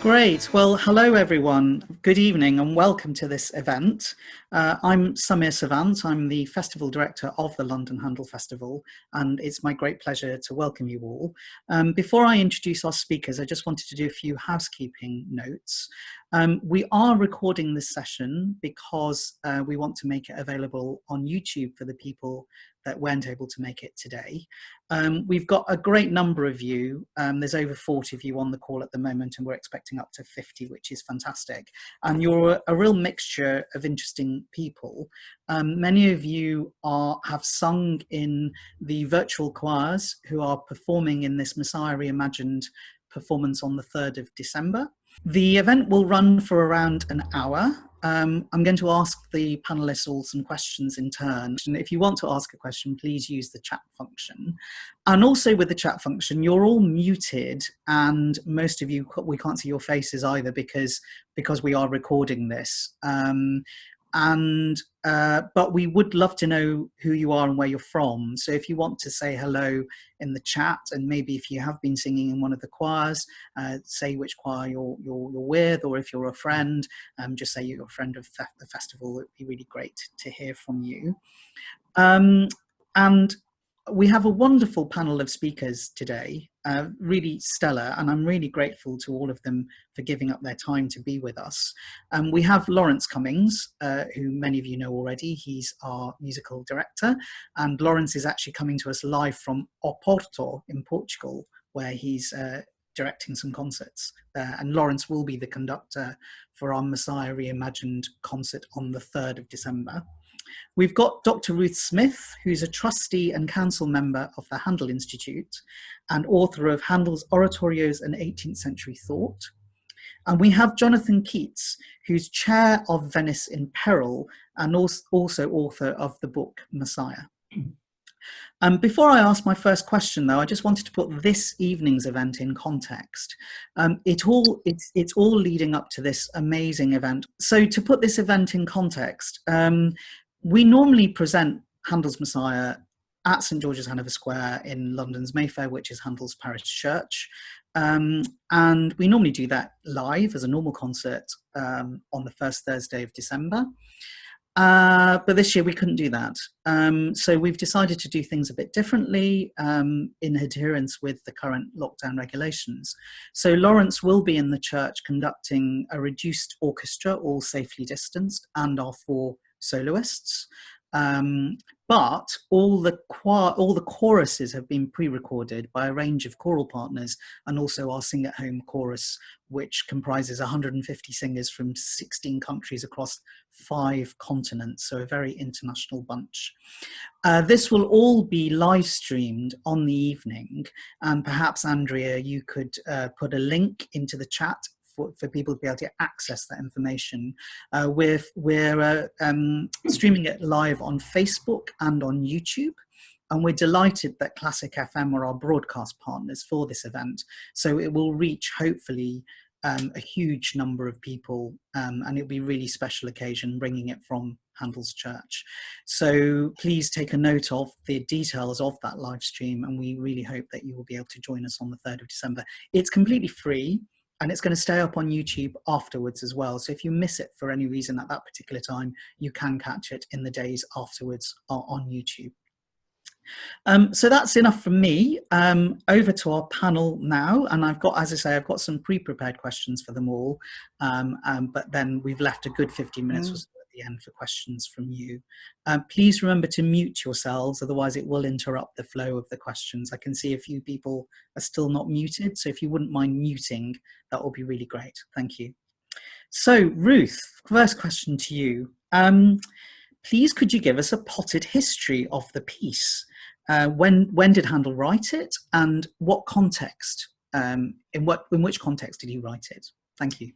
Great. Well, hello everyone. Good evening and welcome to this event. I'm Samir Savant. I'm the Festival Director of the London Handel Festival, and it's my great pleasure to welcome you all. Before I introduce our speakers, I just wanted to do a few housekeeping notes. We are recording this session because we want to make it available on YouTube for the people that weren't able to make it today. We've got a great number of you. There's over 40 of you on the call at the moment, and we're expecting up to 50, which is fantastic. And you're a real mixture of interesting people. Many of you have sung in the virtual choirs who are performing in this Messiah Reimagined performance on the 3rd of December. The event will run for around an hour. I'm going to ask the panelists all some questions in turn. And if you want to ask a question, please use the chat function. And also with the chat function, you're all muted, and most of you, we can't see your faces either because we are recording this. But we would love to know who you are and where you're from. So if you want to say hello in the chat, and maybe if you have been singing in one of the choirs, say which choir you're with, or if you're a friend, just say you're a friend of the festival. It'd be really great to hear from you. And we have a wonderful panel of speakers today, really stellar, and I'm really grateful to all of them for giving up their time to be with us. We have Lawrence Cummings, who many of you know already. He's our musical director, and Lawrence is actually coming to us live from Oporto in Portugal, where he's directing some concerts there, and Lawrence will be the conductor for our Messiah Reimagined concert on the 3rd of December. We've got Dr. Ruth Smith, who's a trustee and council member of the Handel Institute and author of Handel's Oratorios and 18th Century Thought. And we have Jonathan Keats, who's chair of Venice in Peril and also author of the book Messiah. Before I ask my first question, though, I just wanted to put this evening's event in context. It's all leading up to this amazing event. So to put this event in context, we normally present Handel's Messiah at St George's Hanover Square in London's Mayfair, which is Handel's parish church. And we normally do that live as a normal concert on the first Thursday of December. But this year we couldn't do that. So we've decided to do things a bit differently in adherence with the current lockdown regulations. So Lawrence will be in the church conducting a reduced orchestra, all safely distanced, and our 4 soloists. But all the choruses have been pre-recorded by a range of choral partners, and also our Sing at Home chorus, which comprises 150 singers from 16 countries across 5 continents, so a very international bunch. This will all be live streamed on the evening, and perhaps, Andrea, you could put a link into the chat for people to be able to access that information. We're streaming it live on Facebook and on YouTube, and we're delighted that Classic FM are our broadcast partners for this event. So it will reach, hopefully, a huge number of people, and it'll be a really special occasion bringing it from Handel's church. So please take a note of the details of that live stream, and we really hope that you will be able to join us on the 3rd of December. It's completely free, and it's going to stay up on YouTube afterwards as well. So if you miss it for any reason at that particular time, you can catch it in the days afterwards on YouTube. So that's enough from me. Over to our panel now. And I've got, as I say, I've got some pre-prepared questions for them all. But then we've left a good 15 minutes or so at the end for questions from you. Please remember to mute yourselves, otherwise it will interrupt the flow of the questions. I can see a few people are still not muted, so if you wouldn't mind muting, that would be really great. Thank you. So Ruth, first question to you. Please could you give us a potted history of the piece? When did Handel write it, and what context? In which context did he write it? Thank you.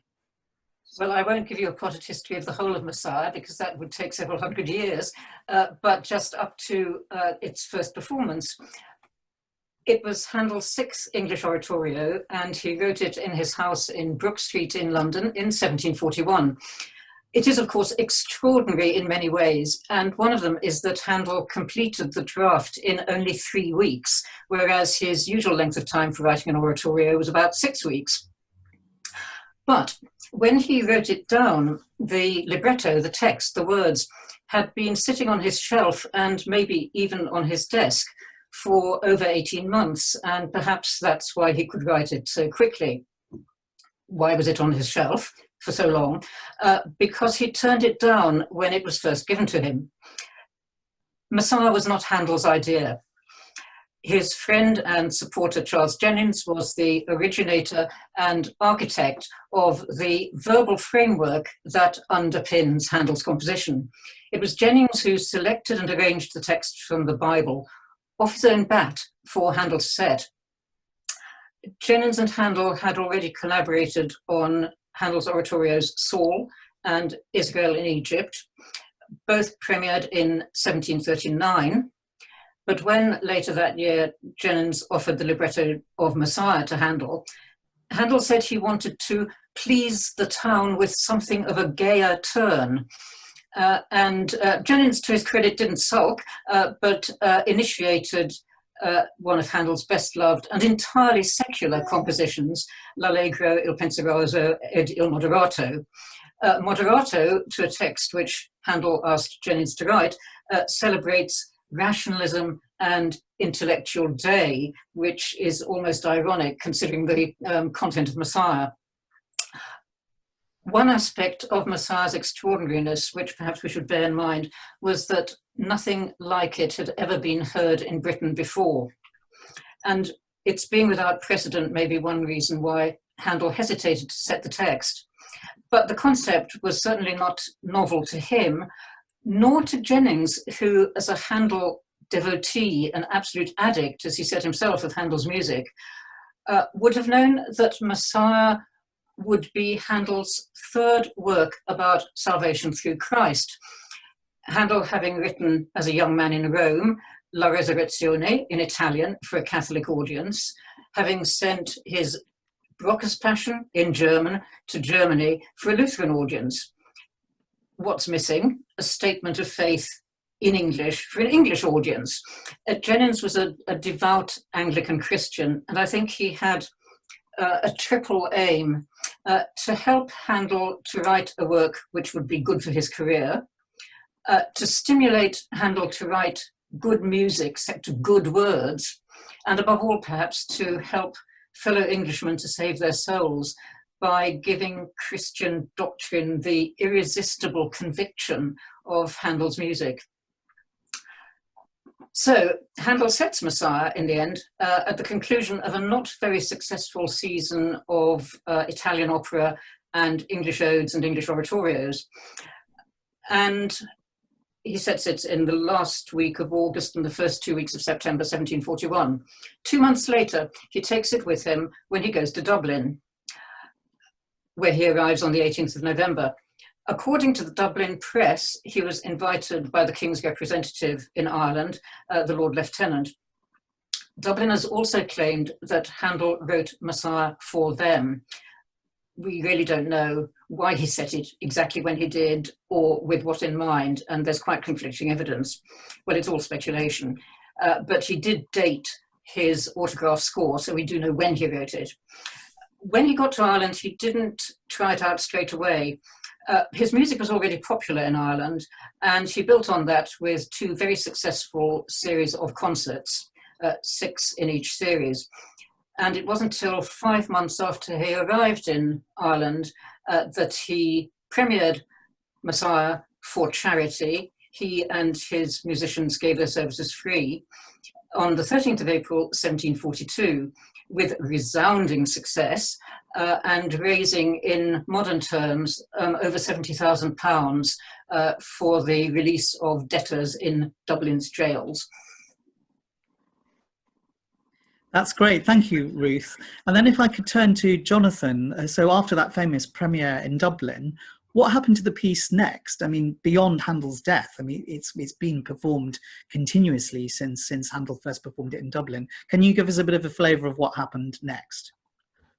Well, I won't give you a potted history of the whole of Messiah because that would take several hundred years, but just up to its first performance. It was Handel's 6th English oratorio, and he wrote it in his house in Brook Street in London in 1741. It is, of course, extraordinary in many ways, and one of them is that Handel completed the draft in only 3 weeks, whereas his usual length of time for writing an oratorio was about 6 weeks. But when he wrote it down, the libretto, the text, the words, had been sitting on his shelf and maybe even on his desk for over 18 months, and perhaps that's why he could write it so quickly. Why was it on his shelf for so long? Because he turned it down when it was first given to him. Messiah was not Handel's idea. His friend and supporter Charles Jennings was the originator and architect of the verbal framework that underpins Handel's composition. It was Jennings who selected and arranged the text from the Bible off his own bat for Handel to set. Jennings and Handel had already collaborated on Handel's oratorios Saul and Israel in Egypt. Both premiered in 1739. But when later that year Jennings offered the libretto of Messiah to Handel, Handel said he wanted to please the town with something of a gayer turn. And Jennings, to his credit, didn't sulk, but initiated one of Handel's best-loved and entirely secular compositions, L'Allegro, Il Penseroso ed Il Moderato. Moderato, to a text which Handel asked Jennings to write, celebrates rationalism and intellectual day, which is almost ironic considering the content of Messiah. One aspect of Messiah's extraordinariness, which perhaps we should bear in mind, was that nothing like it had ever been heard in Britain before. And its being without precedent may be one reason why Handel hesitated to set the text. But the concept was certainly not novel to him, nor to Jennings, who, as a Handel devotee, an absolute addict, as he said himself, of Handel's music, would have known that Messiah would be Handel's third work about salvation through Christ. Handel having written as a young man in Rome, La Resurrezione in Italian for a Catholic audience, having sent his Brockes Passion in German to Germany for a Lutheran audience. What's missing? A statement of faith in English for an English audience. Jennings was a devout Anglican Christian, and I think he had a triple aim to help Handel to write a work which would be good for his career, to stimulate Handel to write good music set to good words, and above all, perhaps, to help fellow Englishmen to save their souls by giving Christian doctrine the irresistible conviction of Handel's music. So Handel sets Messiah in the end at the conclusion of a not very successful season of Italian opera and English odes and English oratorios. And he sets it in the last week of August and the first 2 weeks of September 1741. 2 months later, he takes it with him when he goes to Dublin, where he arrives on the 18th of November. According to the Dublin press, he was invited by the King's representative in Ireland, the Lord Lieutenant. Dubliners also claimed that Handel wrote Messiah for them. We really don't know why he set it exactly when he did or with what in mind, and there's quite conflicting evidence. Well, it's all speculation, but he did date his autograph score, so we do know when he wrote it. When he got to Ireland, he didn't try it out straight away. His music was already popular in Ireland, and he built on that with 2 very successful series of concerts, 6 in each series. And it wasn't until 5 months after he arrived in Ireland that he premiered Messiah for charity. He and his musicians gave their services free on the 13th of April, 1742, with resounding success and raising, in modern terms, over £70,000 for the release of debtors in Dublin's jails. That's great. Thank you, Ruth. And then if I could turn to Jonathan. So after that famous premiere in Dublin, what happened to the piece next? I mean, beyond Handel's death, I mean, it's been performed continuously since Handel first performed it in Dublin. Can you give us a bit of a flavour of what happened next?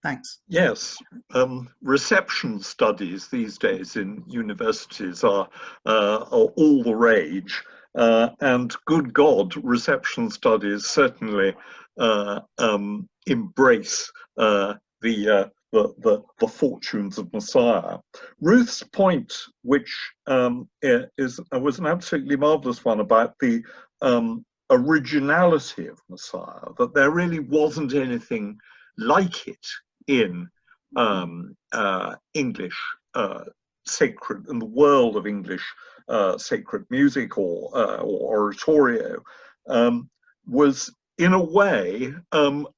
Thanks. Yes. Reception studies these days in universities are all the rage. And good God, reception studies certainly embrace the the fortunes of Messiah. Ruth's point, which was an absolutely marvelous one about the originality of Messiah, that there really wasn't anything like it in English sacred, in the world of English sacred music or oratorio, was in a way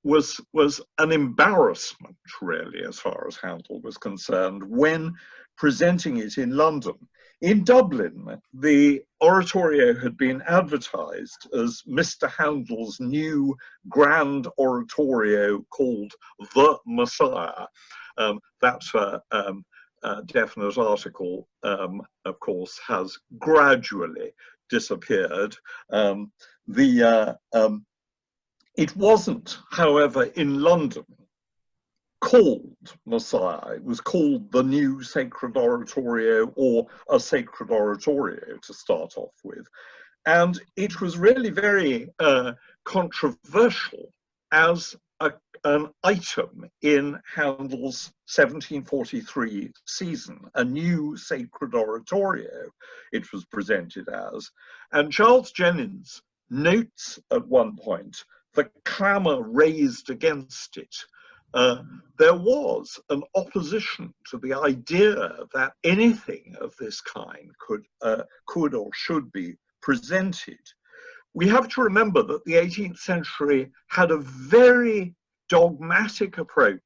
was an embarrassment, really, as far as Handel was concerned, when presenting it in London. In Dublin, the oratorio had been advertised as Mr. Handel's new grand oratorio called The Messiah. That definite article, of course, has gradually disappeared. It wasn't, however, in London called Messiah. It was called the New Sacred Oratorio, or a Sacred Oratorio to start off with. And it was really very controversial as an item in Handel's 1743 season, a new sacred oratorio it was presented as. And Charles Jennens notes at one point the clamour raised against it. There was an opposition to the idea that anything of this kind could or should be presented. We have to remember that the 18th century had a very dogmatic approach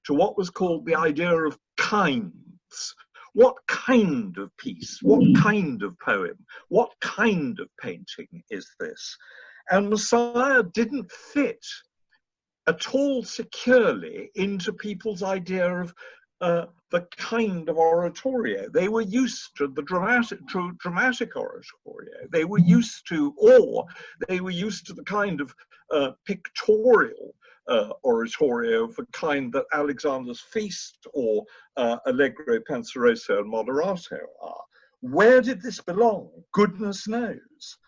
to what was called the idea of kinds. What kind of piece, what kind of poem, what kind of painting is this? And Messiah didn't fit at all securely into people's idea of the kind of oratorio. They were used to the dramatic oratorio. They were used to, or they were used to the kind of pictorial oratorio of the kind that Alexander's Feast or Allegro, Penseroso and Moderato are. Where did this belong? Goodness knows.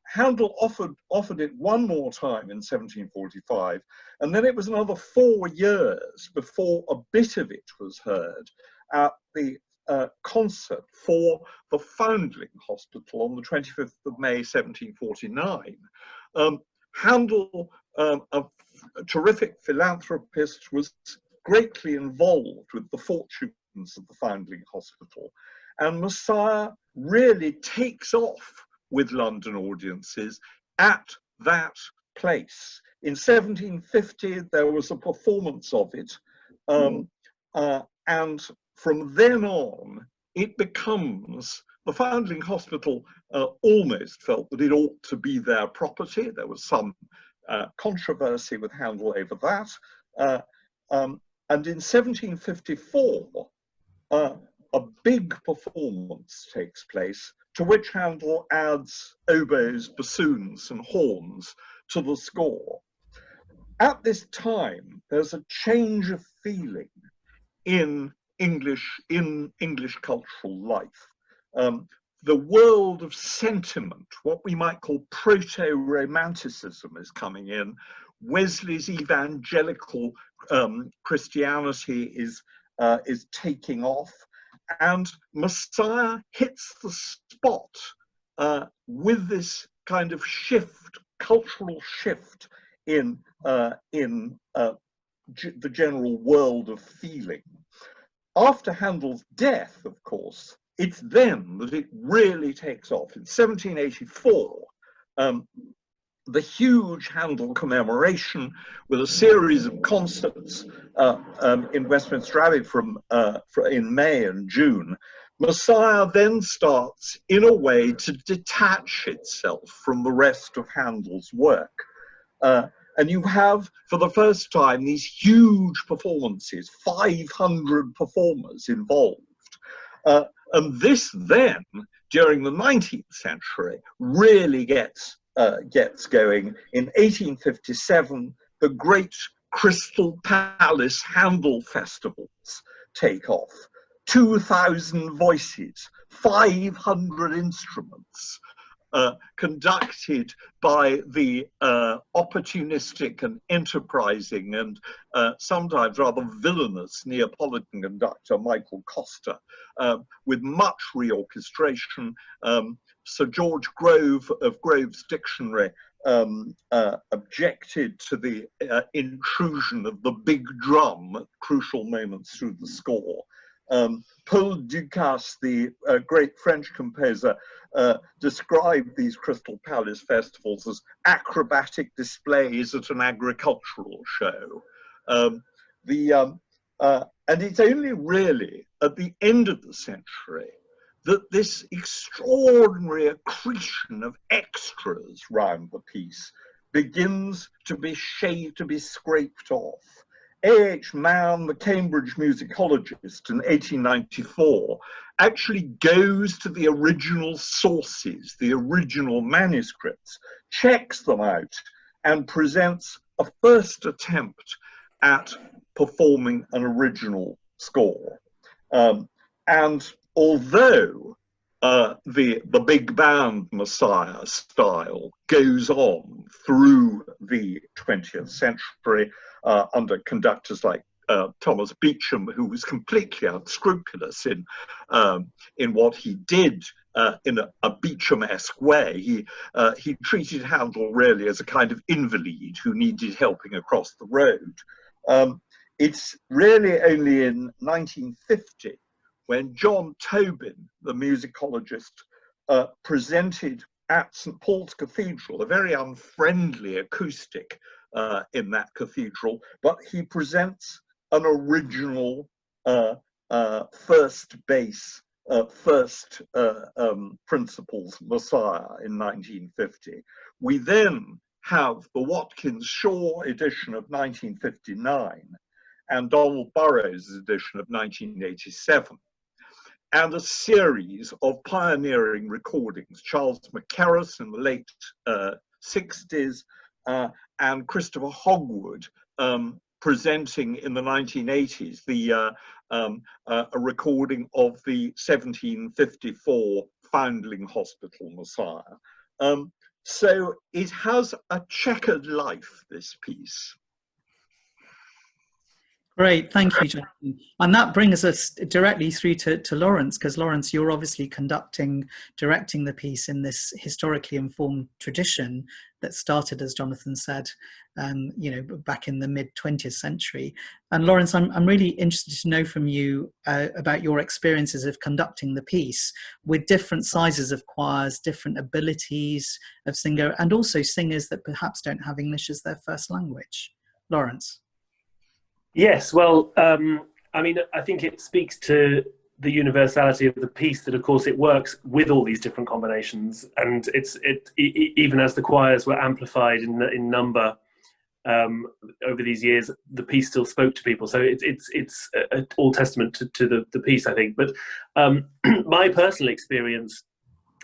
Handel offered it one more time in 1745, and then it was another 4 years before a bit of it was heard at the concert for the Foundling Hospital on the 25th of May 1749. Handel, a terrific philanthropist, was greatly involved with the fortunes of the Foundling Hospital, and Messiah really takes off with London audiences at that place. In 1750, there was a performance of it, and from then on, it becomes, the Foundling Hospital almost felt that it ought to be their property. There was some controversy with Handel over that. And in 1754, a big performance takes place, to which Handel adds oboes, bassoons, and horns to the score. At this time, there's a change of feeling in English cultural life. The world of sentiment, what we might call proto-romanticism, is coming in. Wesley's evangelical Christianity is taking off, and Messiah hits the spot with this kind of shift, cultural shift in the general world of feeling. After Handel's death, of course, it's then that it really takes off. In 1784, the huge Handel commemoration with a series of concerts in Westminster Abbey in May and June, Messiah then starts, in a way, to detach itself from the rest of Handel's work. And you have, for the first time, these huge performances, 500 performers involved. And this then, during the 19th century, really gets going. In 1857, the great Crystal Palace Handel festivals take off. 2,000 voices, 500 instruments, conducted by the opportunistic and enterprising and sometimes rather villainous Neapolitan conductor Michael Costa, with much reorchestration. Sir George Grove of Grove's Dictionary objected to the intrusion of the big drum at crucial moments through the score. Paul Ducasse, the great French composer, described these Crystal Palace festivals as acrobatic displays at an agricultural show. And it's only really at the end of the century that this extraordinary accretion of extras round the piece begins to be scraped off. A.H. Mann, the Cambridge musicologist in 1894, actually goes to the original sources, the original manuscripts, checks them out, and presents a first attempt at performing an original score. And although the big band Messiah style goes on through the 20th century under conductors like Thomas Beecham, who was completely unscrupulous in what he did in a Beecham-esque way. He treated Handel really as a kind of invalid who needed helping across the road. It's really only in 1950 when John Tobin, the musicologist, presented at St. Paul's Cathedral, a very unfriendly acoustic in that cathedral, but he presents an original first bass, first principles Messiah in 1950. We then have the Watkins Shaw edition of 1959 and Donald Burroughs' edition of 1987. And a series of pioneering recordings, Charles McCarris in the late 60s and Christopher Hogwood presenting in the 1980s a recording of the 1754 Foundling Hospital Messiah. So it has a checkered life, this piece. Great, thank you, Jonathan. And that brings us directly through to Lawrence, because Lawrence, you're obviously directing the piece in this historically informed tradition that started, as Jonathan said, back in the mid-20th century. And Lawrence, I'm really interested to know from you about your experiences of conducting the piece with different sizes of choirs, different abilities of singer, and also singers that perhaps don't have English as their first language. Lawrence. Yes, well, I mean, I think it speaks to the universality of the piece that, of course, it works with all these different combinations, and even as the choirs were amplified in number over these years, the piece still spoke to people. So it's all testament to the piece, I think. But my personal experience,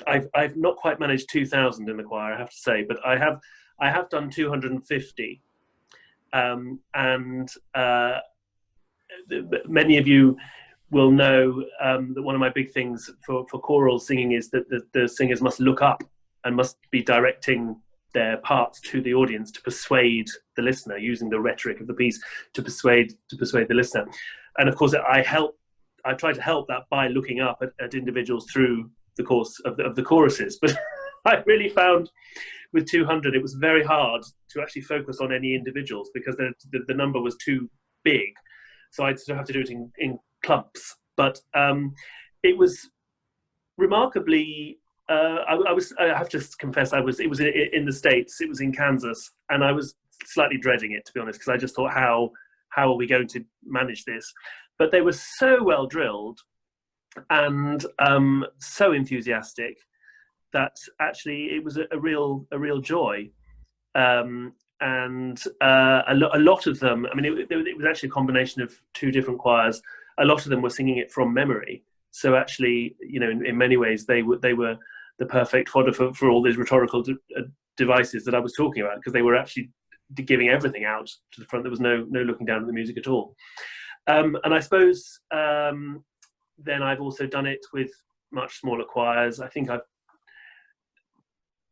I've not quite managed 2,000 in the choir, I have to say, but I have done 250. And many of you will know that one of my big things for choral singing is that the singers must look up and must be directing their parts to the audience to persuade the listener, using the rhetoric of the piece to persuade the listener. And of course, I try to help that by looking up at individuals through the course of the choruses. But I really found with 200, it was very hard to actually focus on any individuals because the number was too big. So I'd sort of have to do it in clumps. But it was remarkably, I have to confess, it was in the States, it was in Kansas, and I was slightly dreading it, to be honest, because I just thought, how are we going to manage this? But they were so well drilled and so enthusiastic that actually it was a real joy. And a lot of them, I mean, it was actually a combination of two different choirs. A lot of them were singing it from memory. So actually, in many ways, they were the perfect fodder for all these rhetorical devices that I was talking about, because they were actually giving everything out to the front. There was no looking down at the music at all. And I suppose then I've also done it with much smaller choirs. I think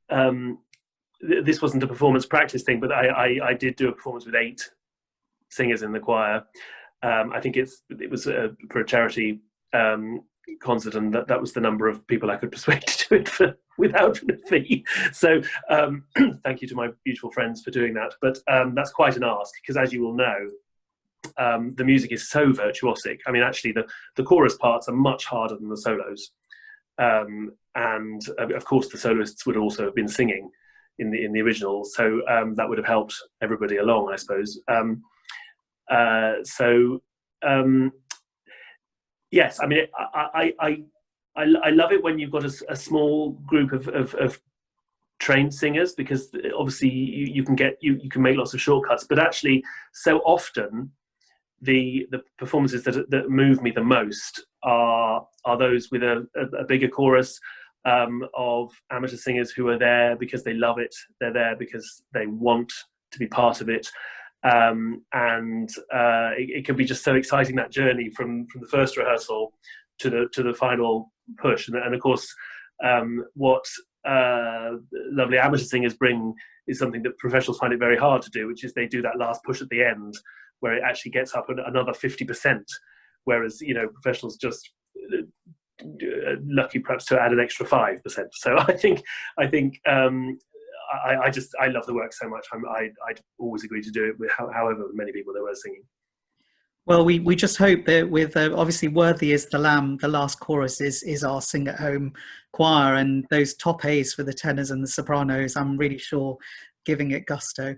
this wasn't a performance practice thing, but I did do a performance with 8 singers in the choir. I think it was for a charity concert, and that was the number of people I could persuade to do it without a fee. So thank you to my beautiful friends for doing that. But that's quite an ask, because as you will know, the music is so virtuosic. I mean, actually, the chorus parts are much harder than the solos. And of course, the soloists would also have been singing in the original, so that would have helped everybody along, I suppose. Yes, I mean, I love it when you've got a small group of trained singers, because obviously you can make lots of shortcuts. But actually, so often the performances that move me the most are those with a bigger chorus of amateur singers who are there because they love it. They're there because they want to be part of it. It can be just so exciting, that journey from the first rehearsal to the final push. And of course, what lovely amateur singers bring is something that professionals find it very hard to do, which is they do that last push at the end, where it actually gets up another 50%, whereas professionals just lucky perhaps to add an extra 5%. So I think I love the work so much. I'd always agree to do it with however many people there were singing. Well, we just hope that with obviously "Worthy is the Lamb," the last chorus is our sing at home choir, and those top A's for the tenors and the sopranos, I'm really sure, giving it gusto.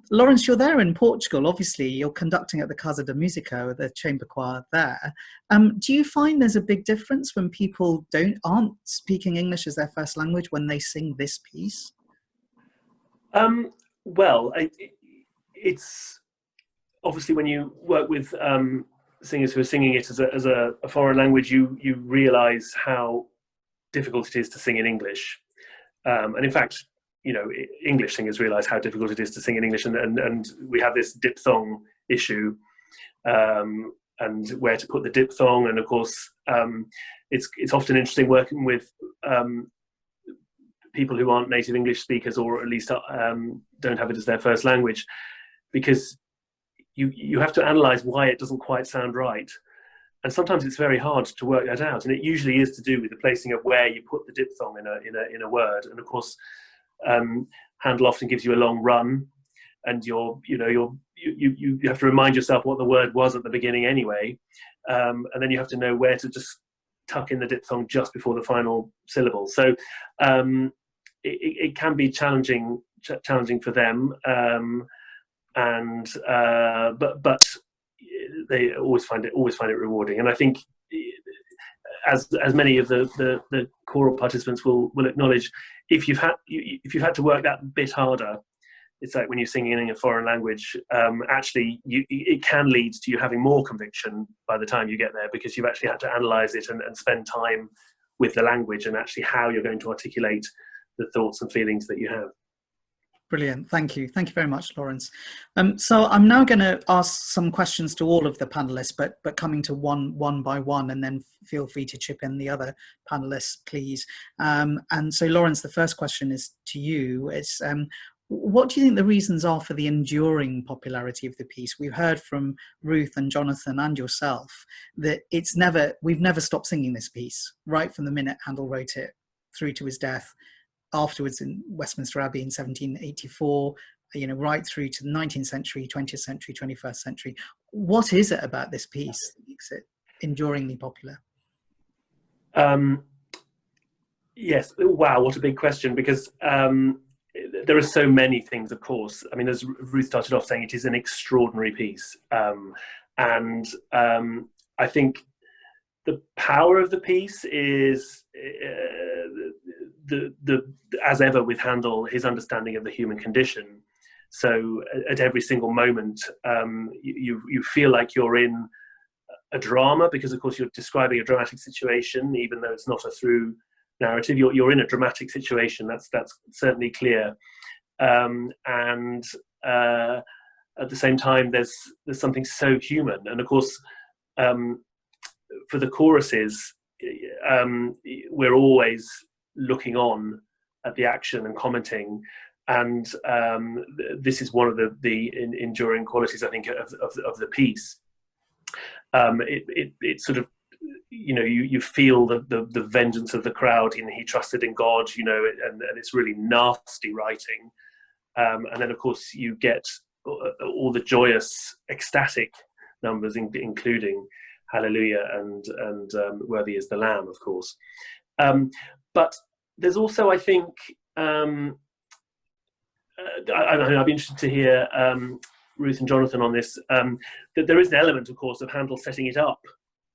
Lawrence, you're there in Portugal. Obviously, you're conducting at the Casa de Musica, the chamber choir there. Do you find there's a big difference when people aren't speaking English as their first language when they sing this piece? Well, it's obviously when you work with singers who are singing it as a foreign language, you realise how difficult it is to sing in English. And in fact, English singers realise how difficult it is to sing in English, and we have this diphthong issue, and where to put the diphthong. And of course, it's often interesting working with people who aren't native English speakers, or at least don't have it as their first language, because you have to analyse why it doesn't quite sound right. And sometimes it's very hard to work that out, and it usually is to do with the placing of where you put the diphthong in a word. And of course, Handel often gives you a long run, and you have to remind yourself what the word was at the beginning anyway, and then you have to know where to just tuck in the diphthong just before the final syllable. So it can be challenging for them, but they always find it rewarding. And I think, as many of the choral participants will acknowledge, if you've had to work that bit harder, it's like when you're singing in a foreign language, actually it can lead to you having more conviction by the time you get there, because you've actually had to analyse it and spend time with the language and actually how you're going to articulate the thoughts and feelings that you have. Brilliant. Thank you very much, Lawrence. So I'm now going to ask some questions to all of the panelists, but coming to one by one, and then feel free to chip in the other panelists, please. And so, Lawrence, the first question is to you. It's what do you think the reasons are for the enduring popularity of the piece? We've heard from Ruth and Jonathan and yourself that we've never stopped singing this piece, right from the minute Handel wrote it through to his death, afterwards in Westminster Abbey in 1784, right through to the 19th century, 20th century, 21st century. What is it about this piece that makes it enduringly popular? Yes, wow, what a big question, because there are so many things, of course. I mean, as Ruth started off saying, it is an extraordinary piece. And I think the power of the piece is as ever with Handel, his understanding of the human condition. So at every single moment, you feel like you're in a drama, because of course you're describing a dramatic situation, even though it's not a through narrative. You're in a dramatic situation. That's certainly clear. And at the same time, there's something so human. And of course, for the choruses, we're always looking on at the action and commenting. And this is one of the enduring qualities, I think, of the piece. It sort of, you feel the vengeance of the crowd. He trusted in God, and it's really nasty writing. And then, of course, you get all the joyous, ecstatic numbers, including Hallelujah and Worthy is the Lamb, of course. But there's also, I think, I'd be interested to hear Ruth and Jonathan on this, that there is an element, of course, of Handel setting it up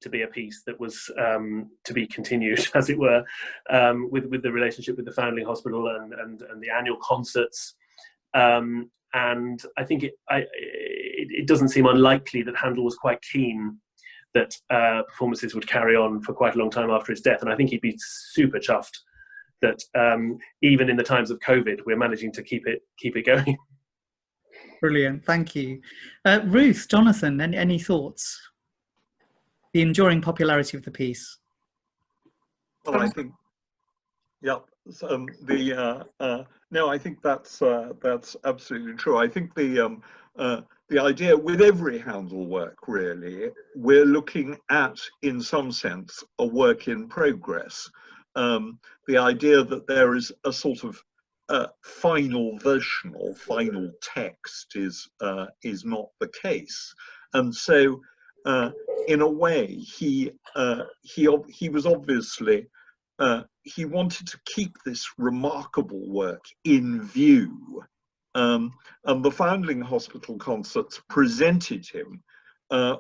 to be a piece that was to be continued, as it were, with the relationship with the Foundling Hospital and the annual concerts. And I think it doesn't seem unlikely that Handel was quite keen that performances would carry on for quite a long time after his death. And I think he'd be super chuffed that even in the times of COVID, we're managing to keep it going. Brilliant, thank you. Ruth, Jonathan, any thoughts? The enduring popularity of the piece. Well, I think, yeah. No, I think that's absolutely true. I think the idea with every Handel work, really, we're looking at, in some sense, a work in progress. The idea that there is a sort of final version or final text is not the case, and so in a way he was obviously he wanted to keep this remarkable work in view, and the Foundling Hospital concerts presented him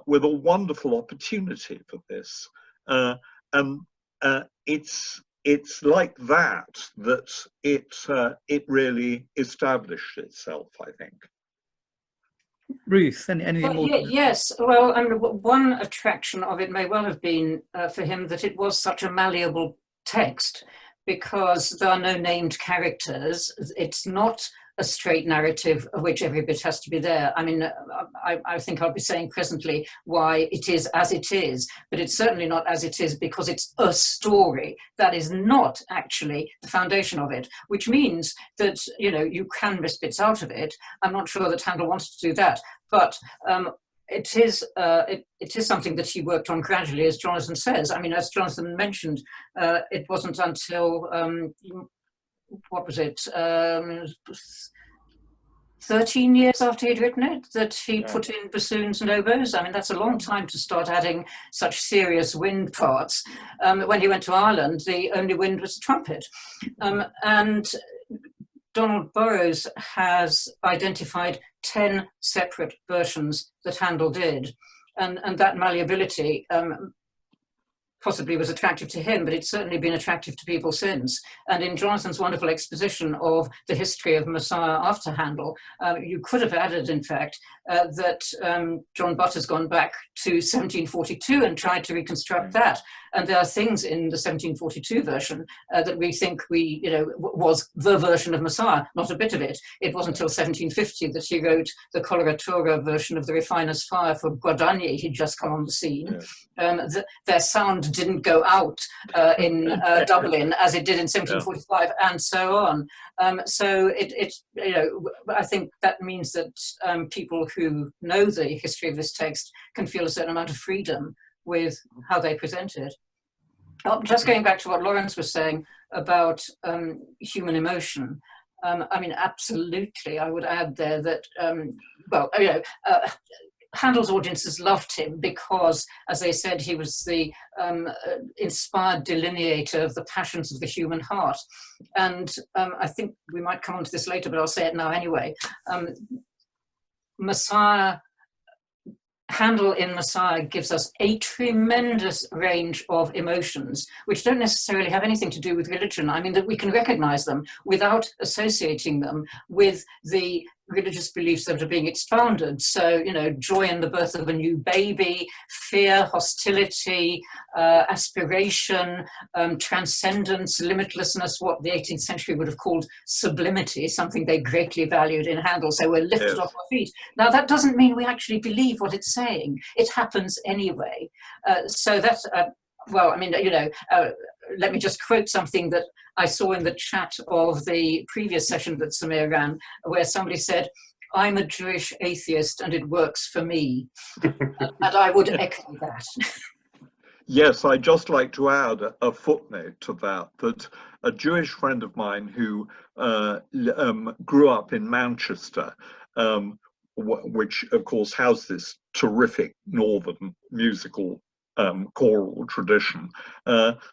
with a wonderful opportunity for this, and it's like that it really established itself, I think. Ruth, anything more? Yes, well, I mean, one attraction of it may well have been for him that it was such a malleable text, because there are no named characters. It's not a straight narrative of which every bit has to be there. I mean, I think I'll be saying presently why it is as it is, but it's certainly not as it is because it's a story. That is not actually the foundation of it, which means that, you can miss bits out of it. I'm not sure that Handel wanted to do that, but it is something that he worked on gradually, as Jonathan says. I mean, as Jonathan mentioned, it wasn't until what was it, 13 years after he'd written it that he put in bassoons and oboes. I mean, that's a long time to start adding such serious wind parts. When he went to Ireland, the only wind was the trumpet. And Donald Burrows has identified 10 separate versions that Handel did. And that malleability possibly was attractive to him, but it's certainly been attractive to people since. And in Jonathan's wonderful exposition of the history of Messiah after Handel, you could have added, in fact, that John Butt has gone back to 1742 and tried to reconstruct that. And there are things in the 1742 version that we think was the version of Messiah, not a bit of it. It wasn't until 1750 that he wrote the coloratura version of the Refiner's Fire for Guadagni. He'd just come on the scene. Their sound didn't go out in Dublin as it did in 1745, and so on. So I think that means that people who know the history of this text can feel a certain amount of freedom with how they present it. Just going back to what Lawrence was saying about human emotion, I mean, absolutely, I would add there that, Handel's audiences loved him because, as they said, he was the inspired delineator of the passions of the human heart. And I think we might come on to this later, but I'll say it now anyway. Handel in Messiah gives us a tremendous range of emotions, which don't necessarily have anything to do with religion. I mean, that we can recognize them without associating them with the religious beliefs that are being expounded. So, joy in the birth of a new baby, fear, hostility, aspiration, transcendence, limitlessness, what the 18th century would have called sublimity, something they greatly valued in Handel. So we're lifted off our feet. Now, that doesn't mean we actually believe what it's saying. It happens anyway. So that's, let me just quote something that I saw in the chat of the previous session that Samir ran, where somebody said, "I'm a Jewish atheist and it works for me." And I would echo that. Yes, I'd just like to add a footnote to that, that a Jewish friend of mine who grew up in Manchester, which of course has this terrific northern musical choral tradition,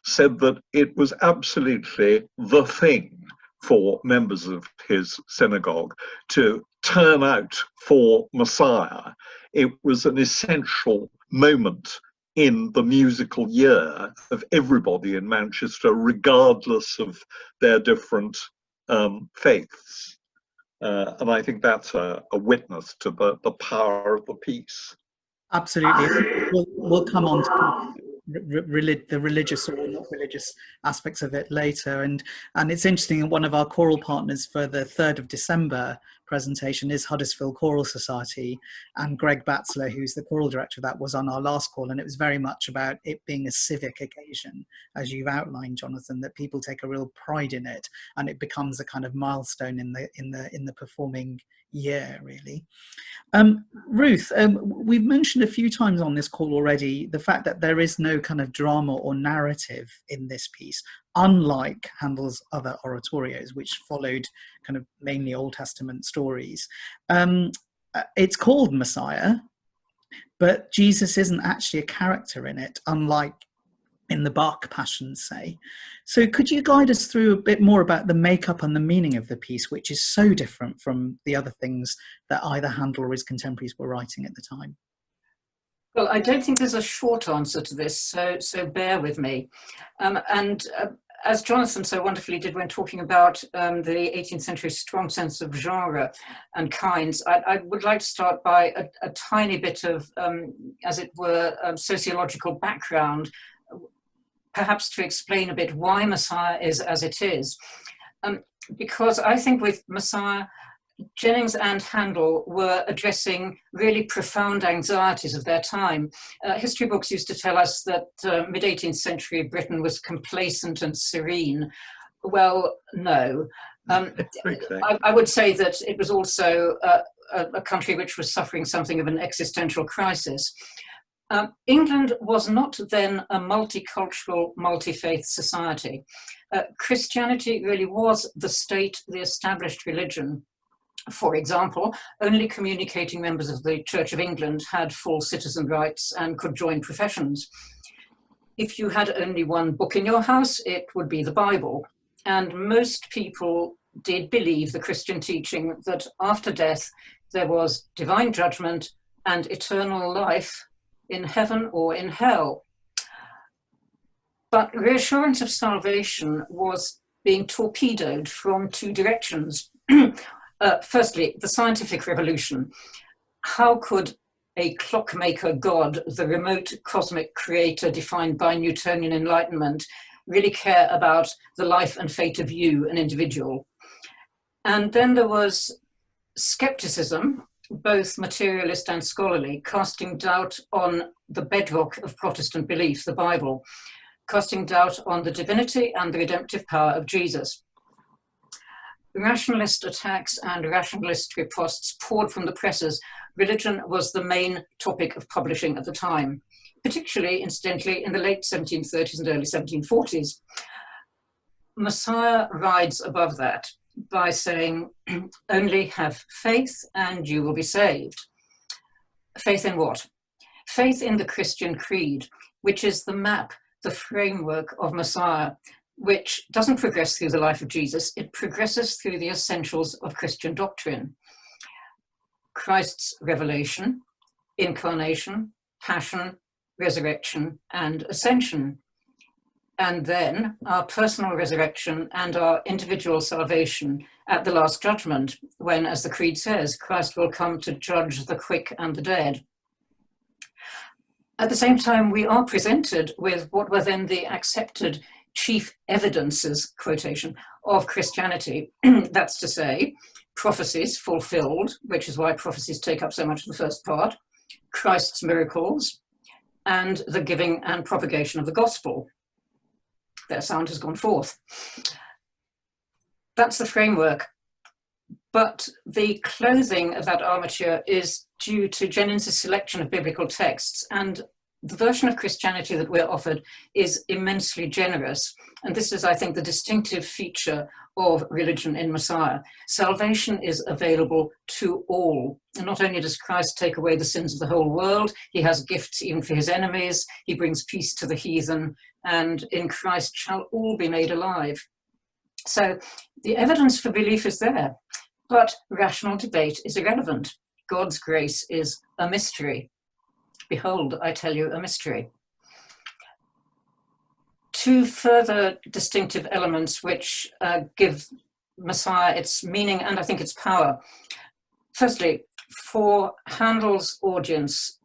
said that it was absolutely the thing for members of his synagogue to turn out for Messiah. It was an essential moment in the musical year of everybody in Manchester, regardless of their different faiths. And I think that's a witness to the power of the piece. Absolutely. We'll come on to the religious or not religious aspects of it later. And it's interesting, one of our choral partners for the 3rd of December presentation is Huddersfield Choral Society, and Greg Batzler, who's the choral director of that, was on our last call, and it was very much about it being a civic occasion, as you've outlined, Jonathan, that people take a real pride in it, and it becomes a kind of milestone in the performing year, really. Ruth, we've mentioned a few times on this call already the fact that there is no kind of drama or narrative in this piece, unlike Handel's other oratorios, which followed kind of mainly Old Testament stories. It's called Messiah, but Jesus isn't actually a character in it, unlike in the Bach Passions, say. So could you guide us through a bit more about the makeup and the meaning of the piece, which is so different from the other things that either Handel or his contemporaries were writing at the time? Well, I don't think there's a short answer to this, so bear with me. As Jonathan so wonderfully did when talking about the 18th century strong sense of genre and kinds, I would like to start by a tiny bit of, as it were, sociological background, perhaps to explain a bit why Messiah is as it is. Because I think with Messiah, Jennings and Handel were addressing really profound anxieties of their time. History books used to tell us that mid-18th century Britain was complacent and serene. Well, no. I would say that it was also a country which was suffering something of an existential crisis. England was not then a multicultural, multi-faith society. Christianity really was the state, the established religion. For example, only communicating members of the Church of England had full citizen rights and could join professions. If you had only one book in your house, it would be the Bible. And most people did believe the Christian teaching that after death there was divine judgment and eternal life in heaven or in hell. But reassurance of salvation was being torpedoed from two directions. Firstly, the scientific revolution. How could a clockmaker god, the remote cosmic creator defined by Newtonian enlightenment, really care about the life and fate of you, an individual? And then there was skepticism, both materialist and scholarly, casting doubt on the bedrock of Protestant belief, the Bible, casting doubt on the divinity and the redemptive power of Jesus. Rationalist attacks and rationalist riposts poured from the presses. Religion was the main topic of publishing at the time, particularly, incidentally, in the late 1730s and early 1740s. Messiah rides above that by saying, only have faith and you will be saved. Faith in what? Faith in the Christian creed, which is the map, the framework of Messiah, which doesn't progress through the life of Jesus, it progresses through the essentials of Christian doctrine. Christ's revelation, incarnation, passion, resurrection, and ascension. And then our personal resurrection and our individual salvation at the last judgment, when, as the creed says, Christ will come to judge the quick and the dead. At the same time, we are presented with what were then the accepted chief evidences, quotation, of Christianity. That's to say, prophecies fulfilled, which is why prophecies take up so much of the first part, Christ's miracles, and the giving and propagation of the gospel. their sound has gone forth. That's the framework. But the clothing of that armature is due to Jennings' selection of biblical texts, and the version of Christianity that we're offered is immensely generous. And this is, I think, the distinctive feature of religion in Messiah. Salvation is available to all. And not only does Christ take away the sins of the whole world, he has gifts even for his enemies, he brings peace to the heathen, and in Christ shall all be made alive. So the evidence for belief is there, but rational debate is irrelevant. God's grace is a mystery. Behold, I tell you a mystery. Two further distinctive elements which give Messiah its meaning and I think its power. Firstly, for Handel's audience,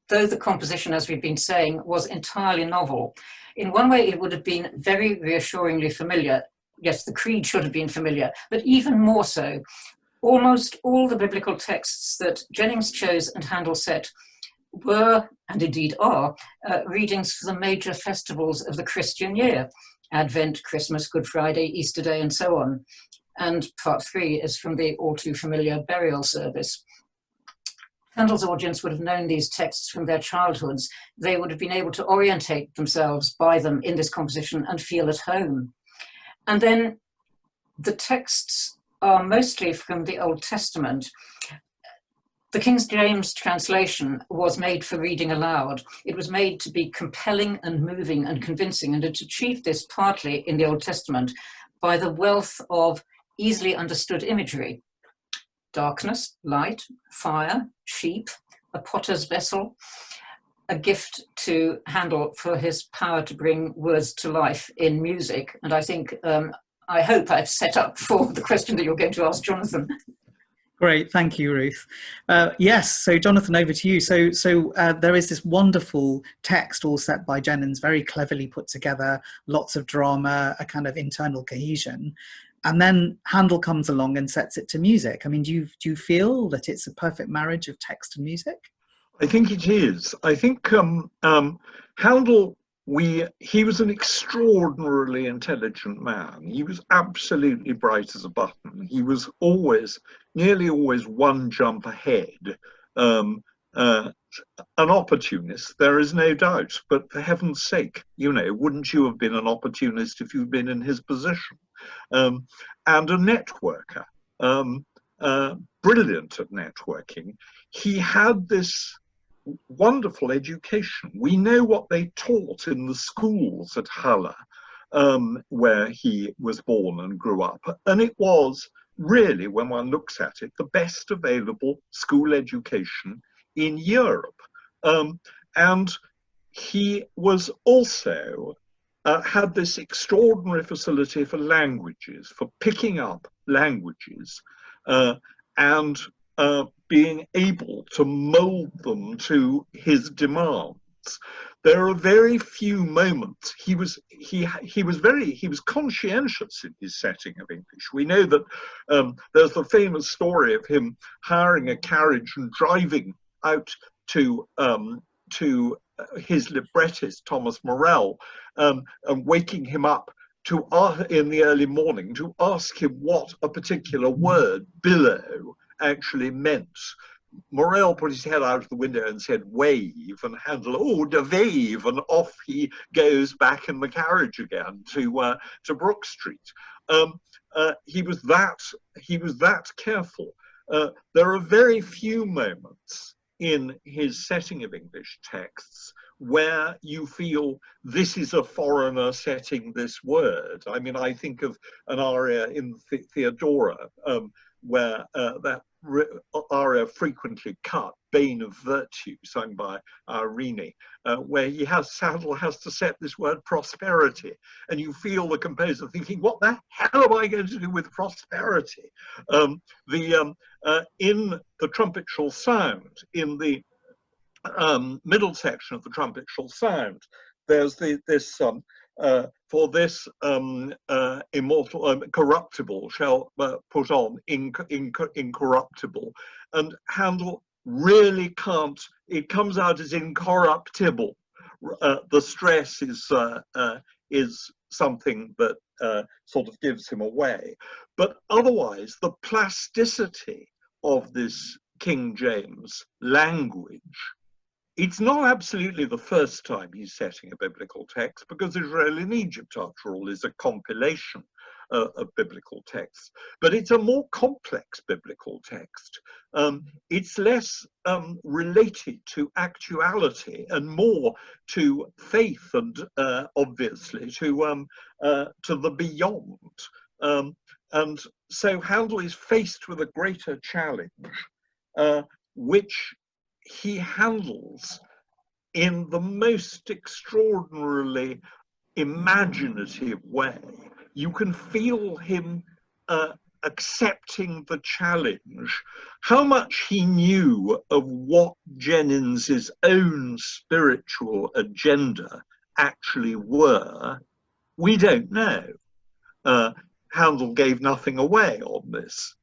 though the composition, as we've been saying, was entirely novel, in one way it would have been very reassuringly familiar. Yes, the creed should have been familiar, but even more so, almost all the biblical texts that Jennings chose and Handel set were, and indeed are, readings for the major festivals of the Christian year: Advent, Christmas, Good Friday, Easter Day, and so on. And part 3 is from the all too familiar burial service. Handel's audience would have known these texts from their childhoods. They would have been able to orientate themselves by them in this composition and feel at home. And then the texts are mostly from the Old Testament. The King James translation was made for reading aloud. It was made to be compelling and moving and convincing, and it achieved this partly in the Old Testament by the wealth of easily understood imagery: darkness, light, fire, sheep, a potter's vessel, a gift to Handel for his power to bring words to life in music. And I think, I hope I've set up for the question that you're going to ask, Jonathan. Great, thank you, Ruth. Yes, so Jonathan, over to you. So there is this wonderful text all set by Jennings, very cleverly put together, lots of drama, a kind of internal cohesion. And then Handel comes along and sets it to music. I mean, do you feel that it's a perfect marriage of text and music? I think it is. I think Handel, he was an extraordinarily intelligent man. He was absolutely bright as a button. He was nearly always one jump ahead. An opportunist, there is no doubt, but for heaven's sake, wouldn't you have been an opportunist if you'd been in his position? And a networker, brilliant at networking. He had this wonderful education. We know what they taught in the schools at Halle, where he was born and grew up. And it was really, when one looks at it, the best available school education in Europe. And he was also had this extraordinary facility for languages, for picking up languages, and being able to mold them to his demands. There are very few moments. He was conscientious in his setting of English. We know that there's the famous story of him hiring a carriage and driving out to his librettist Thomas Morell, and waking him up in the early morning to ask him what a particular word, billow, actually meant. Morell put his head out of the window and said, "Wave," and Handel, "Oh, de wave," and off he goes back in the carriage again to Brook Street. He was that careful. There are very few moments in his setting of English texts where you feel this is a foreigner setting this word. I mean, I think of an aria in Theodora, where that aria frequently cut, Bane of Virtue, sung by Irene, where Handel has to set this word prosperity, and you feel the composer thinking, what the hell am I going to do with prosperity? In the trumpet shall sound, in the middle section of the trumpet shall sound, there's for this immortal corruptible shall put on incorruptible, and Handel really can't. It comes out as incorruptible. The stress is something that sort of gives him away. But otherwise, the plasticity of this King James language, it's not absolutely the first time he's setting a biblical text, because Israel in Egypt, after all, is a compilation of biblical texts. But it's a more complex biblical text. It's less related to actuality and more to faith and obviously to the beyond. And so Handel is faced with a greater challenge, which he handles in the most extraordinarily imaginative way. You can feel him accepting the challenge. How much he knew of what Jennings' own spiritual agenda actually were, we don't know. Handel gave nothing away on this,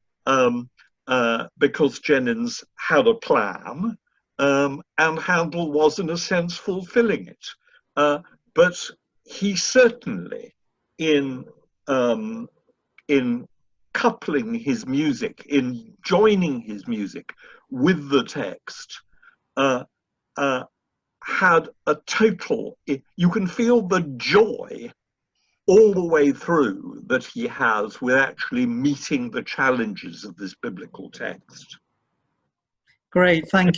because Jennings had a plan, and Handel was, in a sense, fulfilling it. But he certainly, in coupling his music, in joining his music with the text, had a total, you can feel the joy all the way through that he has with actually meeting the challenges of this biblical text. Great, thank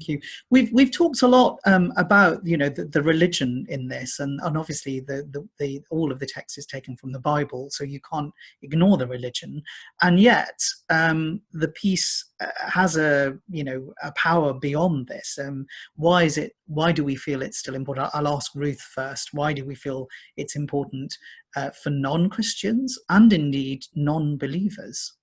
you. We've talked a lot about the religion in this, and obviously the all of the text is taken from the Bible, so you can't ignore the religion, and yet the piece has a power beyond this. Why do we feel it's still important? I'll ask Ruth first. Why do we feel it's important for non-Christians and indeed non-believers?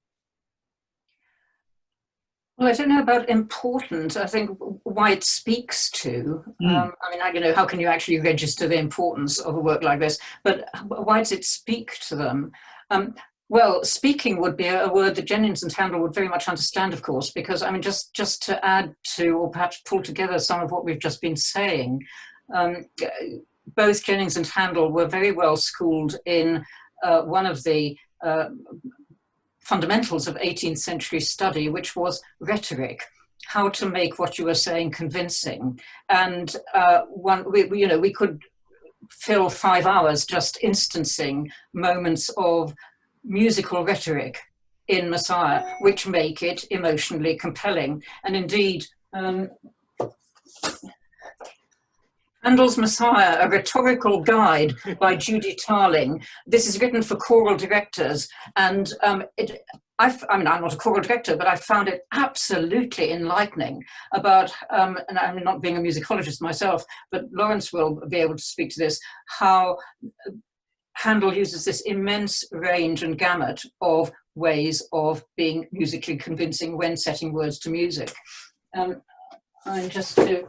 Well, I don't know about important. I think why it speaks to. I mean, how can you actually register the importance of a work like this? But why does it speak to them? Well, speaking would be a word that Jennings and Handel would very much understand, of course, because, I mean, just to add to, or perhaps pull together some of what we've just been saying, both Jennings and Handel were very well schooled in one of the fundamentals of 18th century study, which was rhetoric, how to make what you were saying convincing. And we could fill 5 hours just instancing moments of musical rhetoric in Messiah, which make it emotionally compelling. And indeed, Handel's Messiah, a rhetorical guide by Judy Tarling. This is written for choral directors, and I mean, I'm not a choral director, but I found it absolutely enlightening about, and I'm not being a musicologist myself, but Lawrence will be able to speak to this, how Handel uses this immense range and gamut of ways of being musically convincing when setting words to music. And just to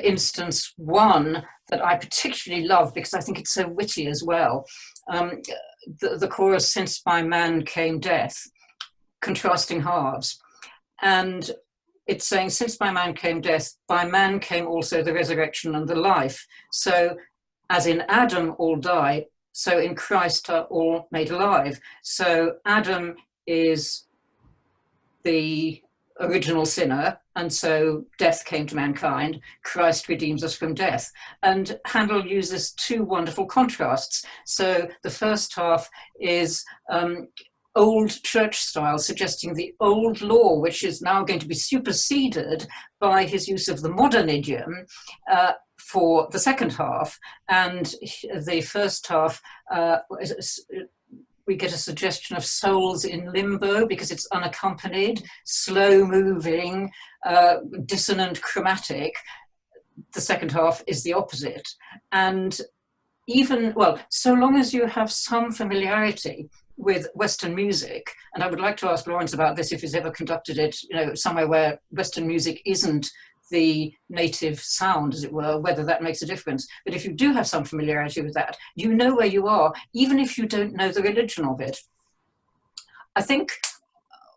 instance one that I particularly love because I think it's so witty as well. The chorus, "Since by man came death," contrasting halves. And it's saying, since by man came death, by man came also the resurrection and the life. So as in Adam all die, so in Christ are all made alive. So Adam is the original sinner, and so death came to mankind. Christ redeems us from death. And Handel uses two wonderful contrasts. So the first half is old church style, suggesting the old law, which is now going to be superseded by his use of the modern idiom for the second half. And the first half, we get a suggestion of souls in limbo because it's unaccompanied, slow moving, dissonant chromatic. The second half is the opposite. And even, well, so long as you have some familiarity with Western music, and I would like to ask Lawrence about this if he's ever conducted it, somewhere where Western music isn't the native sound, as it were, whether that makes a difference. But if you do have some familiarity with that, you know where you are, even if you don't know the religion of it. I think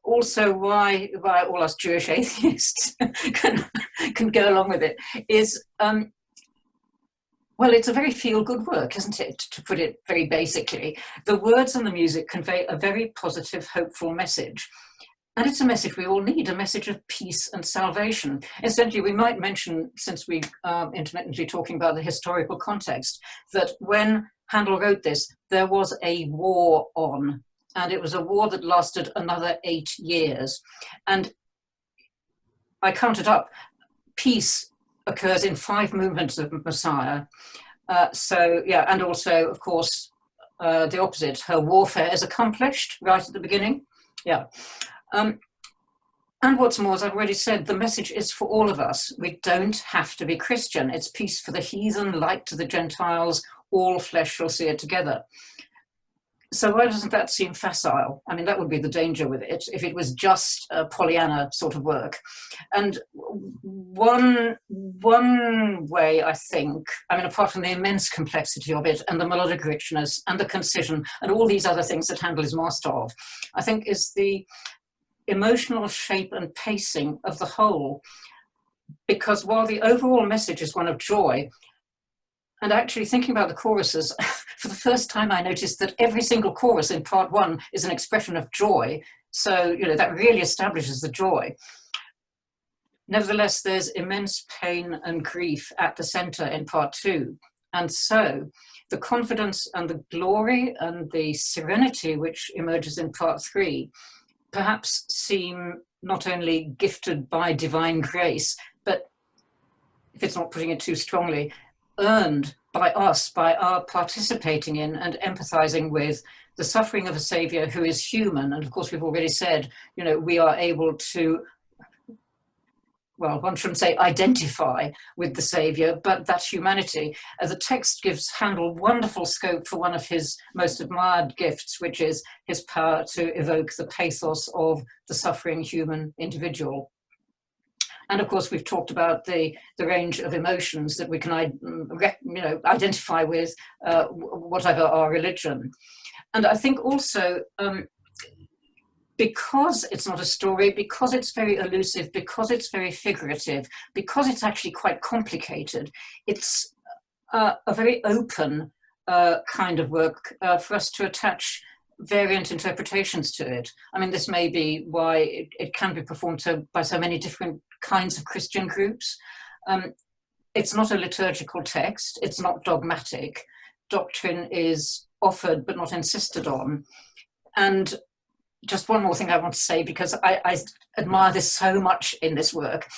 also why all us Jewish atheists can go along with it is Well, it's a very feel-good work, isn't it, to put it very basically. The words and the music convey a very positive, hopeful message. And it's a message we all need, a message of peace and salvation. Incidentally, we might mention, since we are intermittently talking about the historical context, that when Handel wrote this, there was a war on, and it was a war that lasted another 8 years. And I counted up, peace occurs in 5 movements of Messiah. So, yeah, and also, of course, the opposite, her warfare is accomplished right at the beginning. Yeah. And what's more, as I've already said, the message is for all of us. We don't have to be Christian. It's peace for the heathen, light to the Gentiles, all flesh shall see it together. So why doesn't that seem facile? I mean, that would be the danger with it, if it was just a Pollyanna sort of work. And one way, I think, I mean, apart from the immense complexity of it and the melodic richness and the concision and all these other things that Handel is master of, I think is the emotional shape and pacing of the whole. Because while the overall message is one of joy, and actually thinking about the choruses, for the first time I noticed that every single chorus in part 1 is an expression of joy. So, you know, that really establishes the joy. Nevertheless, there's immense pain and grief at the center in part 2. And so the confidence and the glory and the serenity which emerges in part 3 perhaps seem not only gifted by divine grace, but, if it's not putting it too strongly, earned by us, by our participating in and empathizing with the suffering of a Savior who is human. And of course, we've already said, you know, we are able to, well, one shouldn't say identify with the Savior, but that's humanity. The text gives Handel wonderful scope for one of his most admired gifts, which is his power to evoke the pathos of the suffering human individual. And of course, we've talked about the range of emotions that we can, identify with, whatever our religion. And I think also, because it's not a story, because it's very elusive, because it's very figurative, because it's actually quite complicated, it's a very open kind of work for us to attach variant interpretations to it. I mean, this may be why it can be performed by so many different kinds of Christian groups. It's not a liturgical text, it's not dogmatic. Doctrine is offered but not insisted on. And just one more thing I want to say, because I admire this so much in this work.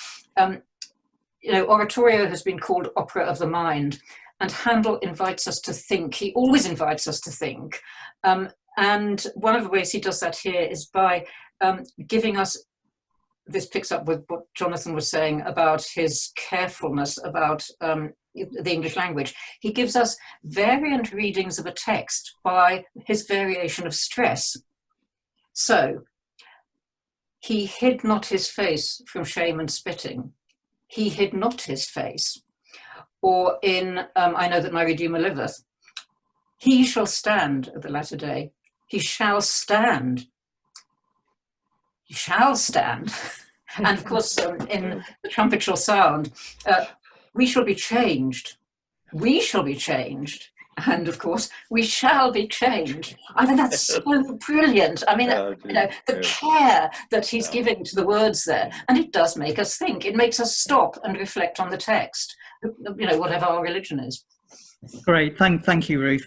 Oratorio has been called opera of the mind, and Handel invites us to think. He always invites us to think. And one of the ways he does that here is by giving us, this picks up with what Jonathan was saying about his carefulness about the English language. He gives us variant readings of a text by his variation of stress. So, he hid not his face from shame and spitting. He hid not his face. Or in I Know That My Redeemer Liveth, he shall stand at the latter day. He shall stand. He shall stand. And of course, in The Trumpet Shall Sound, we shall be changed. We shall be changed. And of course, we shall be changed. I mean, that's so brilliant. I mean, the care that he's giving to the words there. And it does make us think. It makes us stop and reflect on the text, whatever our religion is. Great, thank you, Ruth.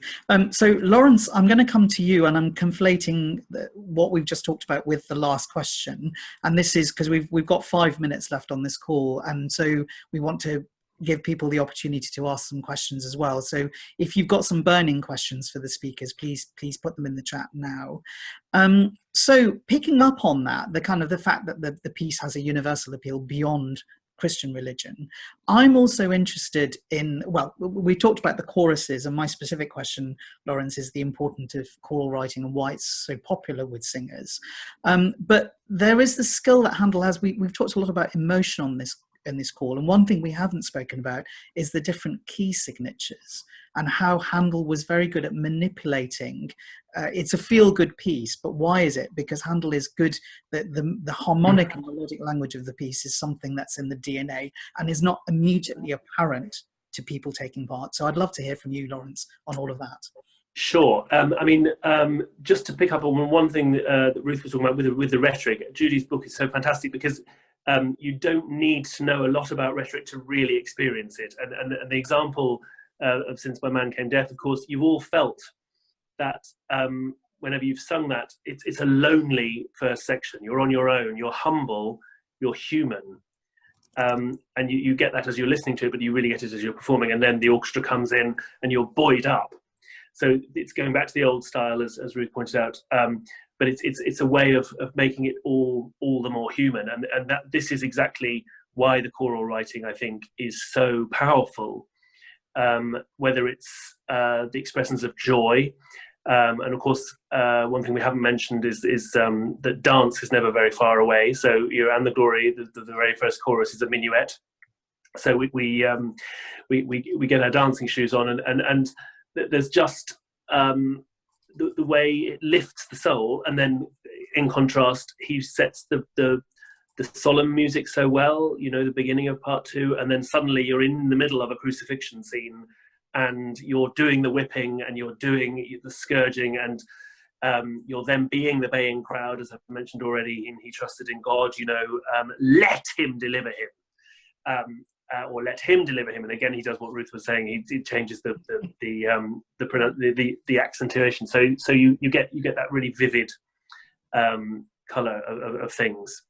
So Lawrence, I'm going to come to you, and I'm conflating what we've just talked about with the last question. And this is because we've got 5 minutes left on this call, and so we want to give people the opportunity to ask some questions as well. So if you've got some burning questions for the speakers, please put them in the chat now. So picking up on that, the fact that the piece has a universal appeal beyond Christian religion, I'm also interested in, well, we talked about the choruses, and my specific question, Lawrence, is the importance of choral writing and why it's so popular with singers. But there is the skill that Handel has. We've talked a lot about emotion on this call, and one thing we haven't spoken about is the different key signatures and how Handel was very good at manipulating. It's a feel-good piece, but why is it? Because Handel is good, the harmonic and melodic language of the piece is something that's in the DNA and is not immediately apparent to people taking part. So I'd love to hear from you, Lawrence, on all of that. Sure. Just to pick up on one thing that Ruth was talking about with the rhetoric, Judy's book is so fantastic because you don't need to know a lot about rhetoric to really experience it. And the example of Since My Man Came Death, of course, you've all felt that whenever you've sung that, it's a lonely first section. You're on your own, you're humble, you're human. And you get that as you're listening to it, but you really get it as you're performing. And then the orchestra comes in and you're buoyed up. So it's going back to the old style, as Ruth pointed out, but it's a way of making it all the more human, and that this is exactly why the choral writing, I think, is so powerful. Whether it's the expressions of joy, and of course, one thing we haven't mentioned is that dance is never very far away. So, and the glory, the very first chorus is a minuet. So we get our dancing shoes on, and there's just the way it lifts the soul, and then in contrast he sets the solemn music so well, the beginning of part 2, and then suddenly you're in the middle of a crucifixion scene and you're doing the whipping and you're doing the scourging, and you're then being the baying crowd, as I've mentioned already in He Trusted in God, let him deliver him. Or let him deliver him, and again he does what Ruth was saying. He changes the accentuation. So you get that really vivid colour of things.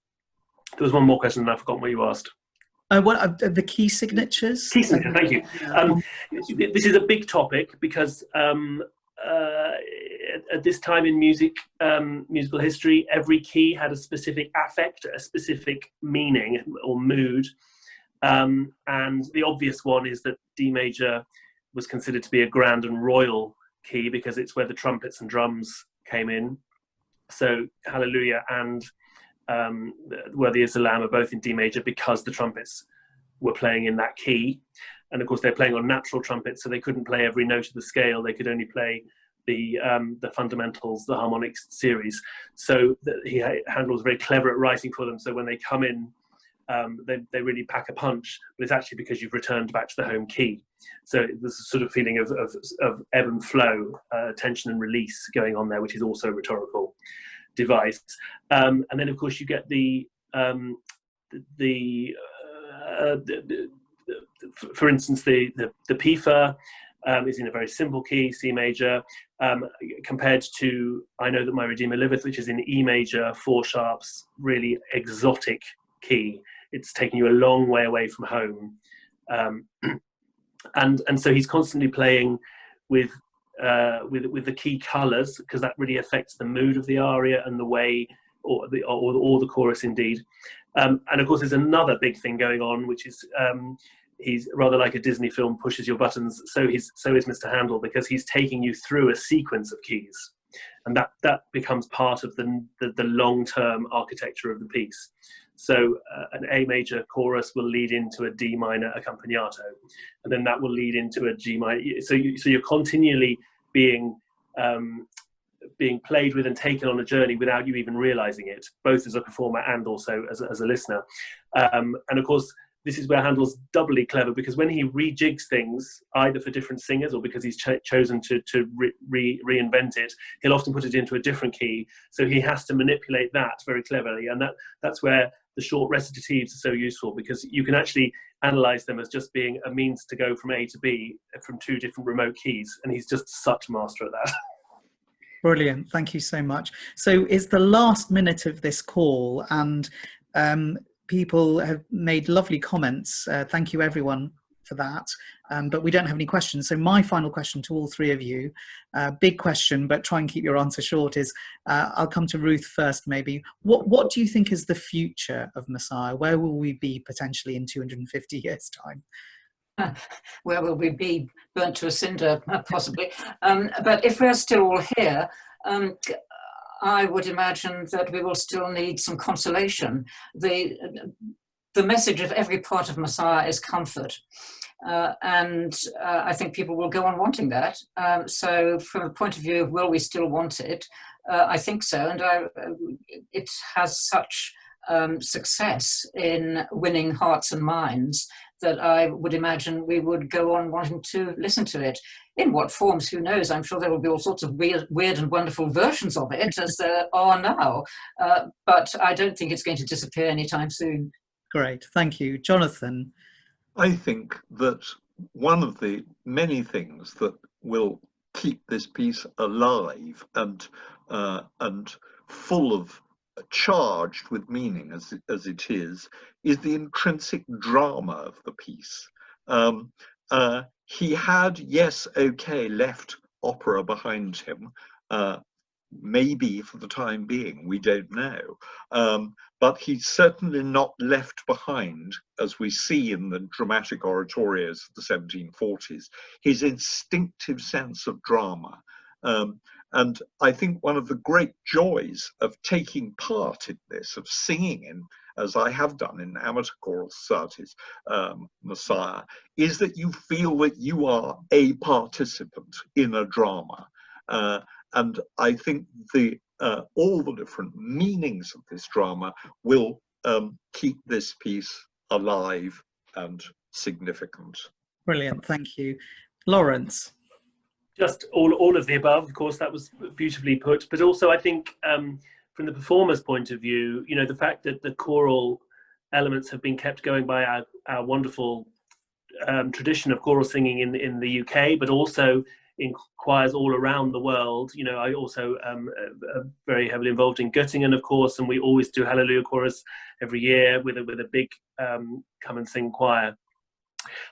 There was one more question, and I've forgotten what you asked. The key signatures. Key signature. Thank you. This is a big topic because at this time in musical history, every key had a specific affect, a specific meaning or mood. And the obvious one is that D major was considered to be a grand and royal key because it's where the trumpets and drums came in. So Hallelujah and Worthy is the Lamb are both in D major because the trumpets were playing in that key. And of course they're playing on natural trumpets, so they couldn't play every note of the scale. They could only play the fundamentals, the harmonics series. So Handel was very clever at writing for them. So when they come in, they really pack a punch, but it's actually because you've returned back to the home key. So there's a sort of feeling of ebb and flow, tension and release going on there, which is also a rhetorical device. And then of course you get for instance, the Pifa is in a very simple key, C major, compared to I Know That My Redeemer Liveth, which is in E major, 4 sharps, really exotic key. It's taking you a long way away from home, and so he's constantly playing with the key colours, because that really affects the mood of the aria and the way, or the chorus indeed. And of course, there's another big thing going on, which is he's rather like a Disney film, pushes your buttons. So is Mr. Handel, because he's taking you through a sequence of keys, and that becomes part of the long-term architecture of the piece. So an A major chorus will lead into a D minor accompagnato, and then that will lead into a G minor. So you're continually being played with and taken on a journey without you even realizing it, both as a performer and also as a listener. And of course, this is where Handel's doubly clever, because when he rejigs things, either for different singers or because he's chosen to reinvent it, he'll often put it into a different key. So he has to manipulate that very cleverly. And that's where the short recitatives are so useful, because you can actually analyze them as just being a means to go from A to B from 2 different remote keys. And he's just such a master at that. Brilliant. Thank you so much. So it's the last minute of this call, and people have made lovely comments. Thank you everyone for that. But we don't have any questions. So my final question to all 3 of you, big question, but try and keep your answer short, is I'll come to Ruth first maybe. What do you think is the future of Messiah? Where will we be potentially in 250 years' time? Where will we be? Burnt to a cinder, possibly. But if we're still all here, I would imagine that we will still need some consolation. The message of every part of Messiah is comfort. And I think people will go on wanting that. So from a point of view of will we still want it, I think so. And it has such success in winning hearts and minds that I would imagine we would go on wanting to listen to it. In what forms, who knows? I'm sure there will be all sorts of weird and wonderful versions of it, as there are now. But I don't think it's going to disappear anytime soon. Great, thank you. Jonathan? I think that one of the many things that will keep this piece alive and full of, charged with meaning as it is the intrinsic drama of the piece. He had, yes, okay, left opera behind him, maybe for the time being, we don't know. But he's certainly not left behind, as we see in the dramatic oratorios of the 1740s, his instinctive sense of drama. And I think one of the great joys of taking part in this, of singing in, as I have done in amateur choral societies, Messiah, is that you feel that you are a participant in a drama. And I think all the different meanings of this drama will keep this piece alive and significant. Brilliant, thank you. Lawrence? Just all of the above, of course, that was beautifully put. But also, I think from the performer's point of view, you know, the fact that the choral elements have been kept going by our wonderful tradition of choral singing in the UK, but also in choirs all around the world. You know, I also am very heavily involved in Göttingen, of course, and we always do Hallelujah Chorus every year with a big come and sing choir.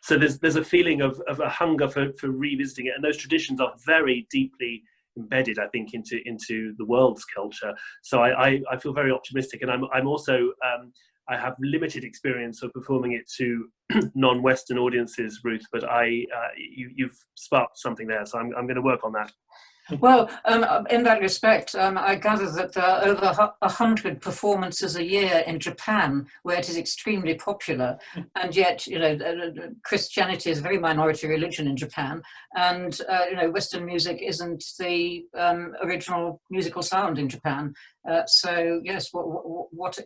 So there's a feeling of a hunger for revisiting it, and those traditions are very deeply embedded, I think, into the world's culture. So I feel very optimistic, and I'm also I have limited experience of performing it to non-Western audiences, Ruth, but you've sparked something there, so I'm going to work on that. Well, in that respect, I gather that there are over 100 performances a year in Japan, where it is extremely popular, and yet, you know, Christianity is a very minority religion in Japan, and you know, Western music isn't the original musical sound in Japan. So yes, what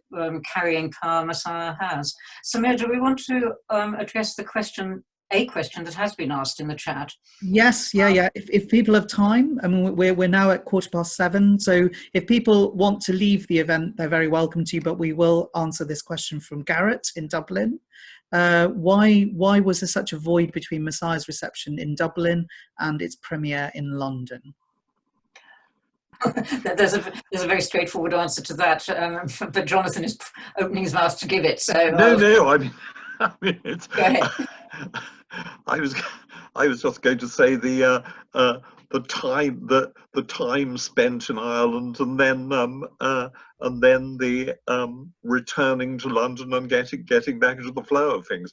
carrying power Messiah has. Samir, do we want to address a question that has been asked in the chat? Yes, yeah. If people have time, I mean, we're now at 7:15, so if people want to leave the event, they're very welcome to, but we will answer this question from Garrett in Dublin. Why was there such a void between Messiah's reception in Dublin and its premiere in London? There's a very straightforward answer to that, but Jonathan is opening his mouth to give it. So No, I mean it's. Go ahead. I was just going to say the time spent in Ireland, and then the returning to London and getting back into the flow of things.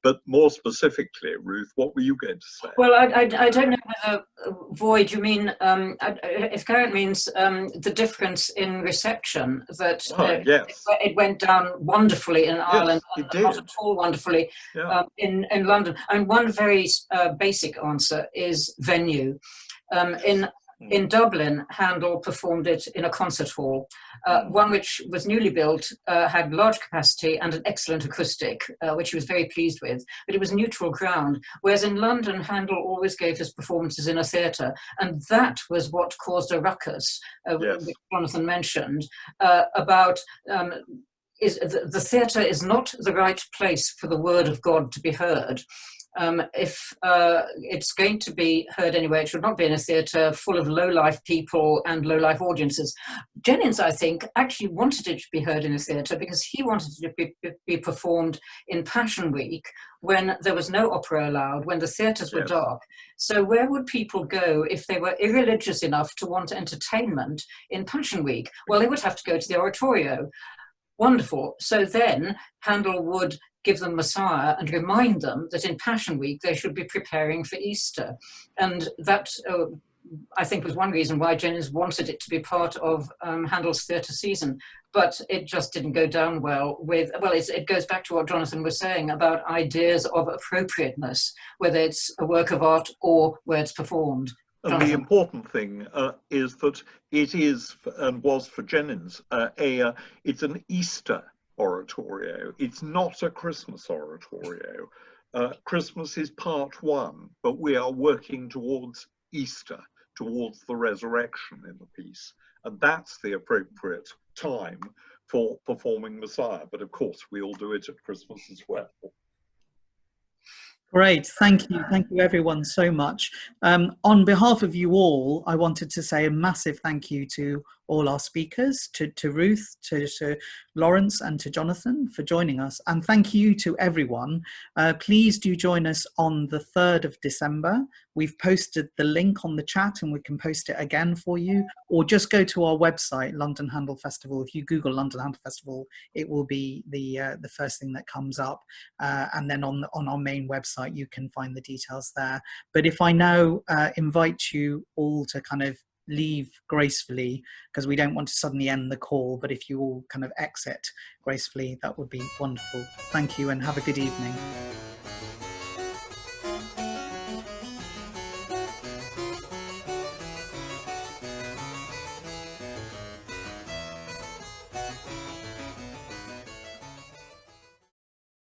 But more specifically, Ruth, what were you going to say? Well, I don't know whether void you mean, if Garrett means the difference in reception, that yes. it went down wonderfully in Ireland, yes, and not at all wonderfully in London. And one very basic answer is venue. In Dublin, Handel performed it in a concert hall, one which was newly built, had large capacity and an excellent acoustic, which he was very pleased with, but it was neutral ground. Whereas in London, Handel always gave his performances in a theatre, and that was what caused a ruckus, which Jonathan mentioned, about the theatre is not the right place for the word of God to be heard. If it's going to be heard anyway, it should not be in a theatre full of low-life people and low-life audiences. Jennings, I think, actually wanted it to be heard in a theatre because he wanted it to be performed in Passion Week, when there was no opera allowed, when the theatres were dark. So where would people go if they were irreligious enough to want entertainment in Passion Week? Well, they would have to go to the oratorio. Wonderful. So then Handel would give them Messiah and remind them that in Passion Week they should be preparing for Easter. And that, I think, was one reason why Jennings wanted it to be part of Handel's theatre season. But it just didn't go down well with, it goes back to what Jonathan was saying about ideas of appropriateness, whether it's a work of art or where it's performed. And the important thing is that it is, and was for Jennings, it's an Easter oratorio. It's not a Christmas oratorio. Christmas is part one, but we are working towards Easter, towards the resurrection in the piece. And that's the appropriate time for performing Messiah. But of course, we all do it at Christmas as well. Great, thank you everyone so much. On behalf of you all, I wanted to say a massive thank you to all our speakers, to Ruth, to Lawrence and to Jonathan for joining us. And thank you to everyone. Please do join us on the 3rd of December. We've posted the link on the chat and we can post it again for you, or just go to our website, London Handel Festival. If you Google London Handel Festival, it will be the first thing that comes up. And then on our main website, you can find the details there. But if I now invite you all to kind of leave gracefully, because we don't want to suddenly end the call, but if you all kind of exit gracefully, that would be wonderful. Thank you and have a good evening.